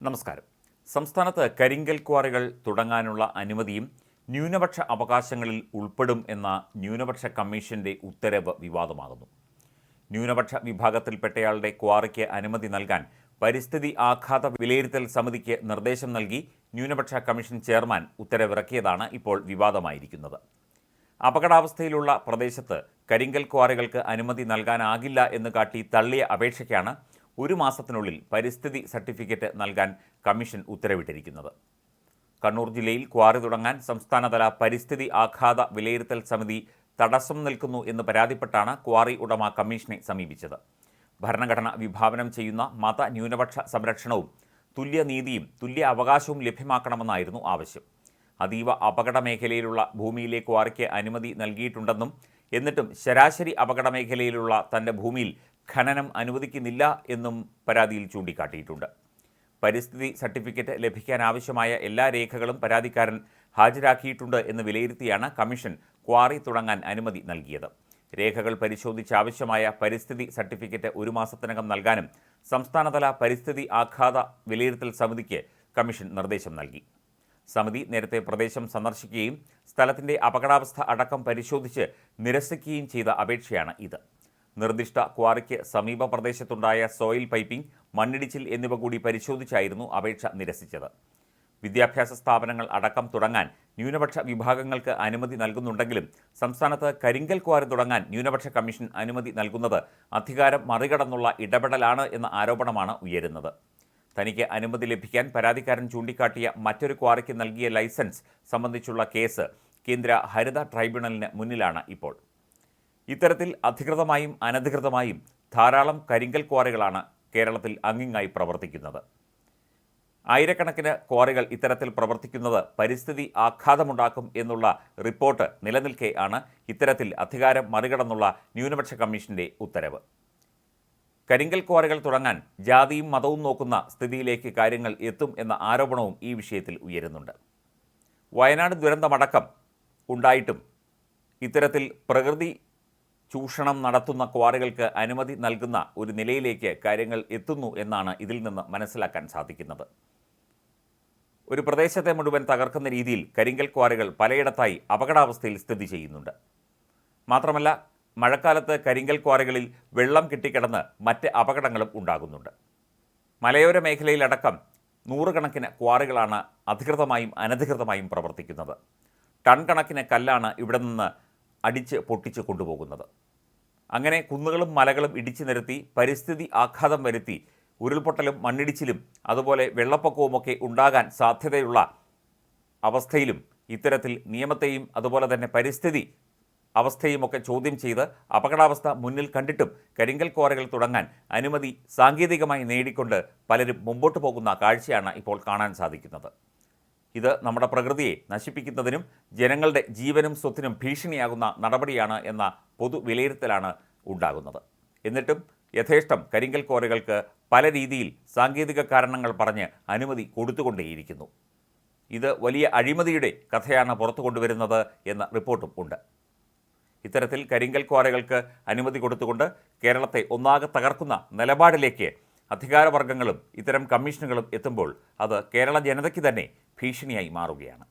നമസ്കാരം. സംസ്ഥാനത്ത് കരിങ്കൽ ക്വാറികൾ തുടങ്ങാനുള്ള അനുമതിയും ന്യൂനപക്ഷ അവകാശങ്ങളിൽ ഉൾപ്പെടും എന്ന ന്യൂനപക്ഷ കമ്മീഷന്റെ ഉത്തരവ് വിവാദമാകുന്നു. ന്യൂനപക്ഷ വിഭാഗത്തിൽപ്പെട്ടയാളുടെ ക്വാറിക്ക് അനുമതി നൽകാൻ പരിസ്ഥിതി ആഘാത വിലയിരുത്തൽ സമിതിക്ക് നിർദ്ദേശം നൽകി ന്യൂനപക്ഷ കമ്മീഷൻ ചെയർമാൻ ഉത്തരവിറക്കിയതാണ് ഇപ്പോൾ വിവാദമായിരിക്കുന്നത്. അപകടാവസ്ഥയിലുള്ള പ്രദേശത്ത് കരിങ്കൽ ക്വാറികൾക്ക് അനുമതി നൽകാനാകില്ല എന്ന് കാട്ടി തള്ളിയ അപേക്ഷയ്ക്കാണ് ഒരു മാസത്തിനുള്ളിൽ പരിസ്ഥിതി സർട്ടിഫിക്കറ്റ് നൽകാൻ കമ്മീഷൻ ഉത്തരവിട്ടിരിക്കുന്നത്. കണ്ണൂർ ജില്ലയിൽ ക്വാറി തുടങ്ങാൻ സംസ്ഥാനതല പരിസ്ഥിതി ആഘാത വിലയിരുത്തൽ സമിതി തടസ്സം നിൽക്കുന്നു എന്ന് പരാതിപ്പെട്ടാണ് ക്വാറി ഉടമ കമ്മീഷനെ സമീപിച്ചത്. ഭരണഘടന വിഭാവനം ചെയ്യുന്ന മത ന്യൂനപക്ഷ സംരക്ഷണവും തുല്യനീതിയും തുല്യ അവകാശവും ലഭ്യമാക്കണമെന്നായിരുന്നു ആവശ്യം. അതീവ അപകട മേഖലയിലുള്ള ഭൂമിയിലെ ക്വാറിക്ക് അനുമതി നൽകിയിട്ടുണ്ടെന്നും എന്നിട്ടും ശരാശരി അപകട മേഖലയിലുള്ള തൻ്റെ ഭൂമിയിൽ ഖനനം അനുവദിക്കുന്നില്ല എന്നും പരാതിയിൽ ചൂണ്ടിക്കാട്ടിയിട്ടുണ്ട്. പരിസ്ഥിതി സർട്ടിഫിക്കറ്റ് ലഭിക്കാനാവശ്യമായ എല്ലാ രേഖകളും പരാതിക്കാരൻ ഹാജരാക്കിയിട്ടുണ്ട് എന്ന് വിലയിരുത്തിയാണ് കമ്മീഷൻ ക്വാറി തുടങ്ങാൻ അനുമതി നൽകിയത്. രേഖകൾ പരിശോധിച്ച് ആവശ്യമായ പരിസ്ഥിതി സർട്ടിഫിക്കറ്റ് ഒരു മാസത്തിനകം നൽകാനും സംസ്ഥാനതല പരിസ്ഥിതി ആഘാത വിലയിരുത്തൽ സമിതിക്ക് കമ്മീഷൻ നിർദ്ദേശം നൽകി. സമിതി നേരത്തെ പ്രദേശം സന്ദർശിക്കുകയും സ്ഥലത്തിൻ്റെ അപകടാവസ്ഥ അടക്കം പരിശോധിച്ച് നിരസിക്കുകയും ചെയ്ത അപേക്ഷയാണ് ഇത്. നിർദ്ദിഷ്ട ക്വാറിക്ക് സമീപ പ്രദേശത്തുണ്ടായ സോയിൽ പൈപ്പിംഗ്, മണ്ണിടിച്ചിൽ എന്നിവ കൂടി പരിശോധിച്ചായിരുന്നു അപേക്ഷ നിരസിച്ചത്. വിദ്യാഭ്യാസ സ്ഥാപനങ്ങൾ അടക്കം തുടങ്ങാൻ ന്യൂനപക്ഷ വിഭാഗങ്ങൾക്ക് അനുമതി നൽകുന്നുണ്ടെങ്കിലും സംസ്ഥാനത്ത് കരിങ്കൽ ക്വാറി തുടങ്ങാൻ ന്യൂനപക്ഷ കമ്മീഷൻ അനുമതി നൽകുന്നത് അധികാരം മറികടന്നുള്ള ഇടപെടലാണ് എന്ന ആരോപണമാണ് ഉയരുന്നത്. തനിക്ക് അനുമതി ലഭിക്കാൻ പരാതിക്കാരൻ ചൂണ്ടിക്കാട്ടിയ മറ്റൊരു ക്വാറിക്ക് നൽകിയ ലൈസൻസ് സംബന്ധിച്ചുള്ള കേസ് കേന്ദ്ര ഹരിത ട്രൈബ്യൂണലിന് മുന്നിലാണ് ഇപ്പോൾ. ഇത്തരത്തിൽ അധികൃതമായും അനധികൃതമായും ധാരാളം കരിങ്കൽ ക്വാറികളാണ് കേരളത്തിൽ അങ്ങിങ്ങായി പ്രവർത്തിക്കുന്നത്. ആയിരക്കണക്കിന് ക്വാറികൾ ഇത്തരത്തിൽ പ്രവർത്തിക്കുന്നത് പരിസ്ഥിതി ആഘാതമുണ്ടാക്കും എന്നുള്ള റിപ്പോർട്ട് നിലനിൽക്കെ ആണ് ഇത്തരത്തിൽ അധികാരം മറികടന്നുള്ള ന്യൂനപക്ഷ കമ്മീഷന്റെ ഉത്തരവ്. കരിങ്കൽ ക്വാറികൾ തുടങ്ങാൻ ജാതിയും മതവും നോക്കുന്ന സ്ഥിതിയിലേക്ക് കാര്യങ്ങൾ എത്തും എന്ന ആരോപണവും ഈ വിഷയത്തിൽ ഉയരുന്നുണ്ട്. വയനാട് ദുരന്തമടക്കം ഉണ്ടായിട്ടും ഇത്തരത്തിൽ പ്രകൃതി ചൂഷണം നടത്തുന്ന ക്വാറികൾക്ക് അനുമതി നൽകുന്ന ഒരു നിലയിലേക്ക് കാര്യങ്ങൾ എത്തുന്നു എന്നാണ് ഇതിൽ നിന്ന് മനസ്സിലാക്കാൻ സാധിക്കുന്നത്. ഒരു പ്രദേശത്തെ മുഴുവൻ തകർക്കുന്ന രീതിയിൽ കരിങ്കൽ ക്വാറികൾ പലയിടത്തായി അപകടാവസ്ഥയിൽ സ്ഥിതി ചെയ്യുന്നുണ്ട്. മാത്രമല്ല, മഴക്കാലത്ത് കരിങ്കൽ ക്വാറികളിൽ വെള്ളം കെട്ടിക്കിടന്ന് മറ്റ് അപകടങ്ങളും ഉണ്ടാകുന്നുണ്ട്. മലയോര മേഖലയിലടക്കം നൂറുകണക്കിന് ക്വാറികളാണ് അധികൃതമായും അനധികൃതമായും പ്രവർത്തിക്കുന്നത്. ടൺ കണക്കിന് കല്ലാണ് ഇവിടെ നിന്ന് അടിച്ച് പൊട്ടിച്ച് കൊണ്ടുപോകുന്നത്. അങ്ങനെ കുന്നുകളും മലകളും ഇടിച്ചു നിരത്തി പരിസ്ഥിതി ആഘാതം വരുത്തി ഉരുൾപൊട്ടലും മണ്ണിടിച്ചിലും അതുപോലെ വെള്ളപ്പൊക്കവുമൊക്കെ ഉണ്ടാകാൻ സാധ്യതയുള്ള അവസ്ഥയിലും ഇത്തരത്തിൽ നിയമത്തെയും അതുപോലെ തന്നെ പരിസ്ഥിതി അവസ്ഥയുമൊക്കെ ചോദ്യം ചെയ്ത് അപകടാവസ്ഥ മുന്നിൽ കണ്ടിട്ടും കരിങ്കൽ ക്വാറികൾ തുടങ്ങാൻ അനുമതി സാങ്കേതികമായി നേടിക്കൊണ്ട് പലരും മുമ്പോട്ട് പോകുന്ന കാഴ്ചയാണ് ഇപ്പോൾ കാണാൻ സാധിക്കുന്നത്. ഇത് നമ്മുടെ പ്രകൃതിയെ നശിപ്പിക്കുന്നതിനും ജനങ്ങളുടെ ജീവനും സ്വത്തിനും ഭീഷണിയാകുന്ന നടപടിയാണ് എന്ന പൊതു വിലയിരുത്തലാണ് ഉണ്ടാകുന്നത്. എന്നിട്ടും യഥേഷ്ടം കരിങ്കൽ ക്വാറികൾക്ക് പല രീതിയിൽ സാങ്കേതിക കാരണങ്ങൾ പറഞ്ഞ് അനുമതി കൊടുത്തുകൊണ്ടേയിരിക്കുന്നു. ഇത് വലിയ അഴിമതിയുടെ കഥയാണ് പുറത്തു കൊണ്ടുവരുന്നത് എന്ന റിപ്പോർട്ടും ഉണ്ട്. ഇത്തരത്തിൽ കരിങ്കൽ ക്വാറികൾക്ക് അനുമതി കൊടുത്തുകൊണ്ട് കേരളത്തെ ഒന്നാകെ തകർക്കുന്ന നിലപാടിലേക്ക് അധികാരവർഗ്ഗങ്ങളും ഇത്തരം കമ്മീഷനുകളും എത്തുമ്പോൾ അത് കേരള ജനതയ്ക്ക് തന്നെ ഭീഷണിയായി മാറുകയാണ്.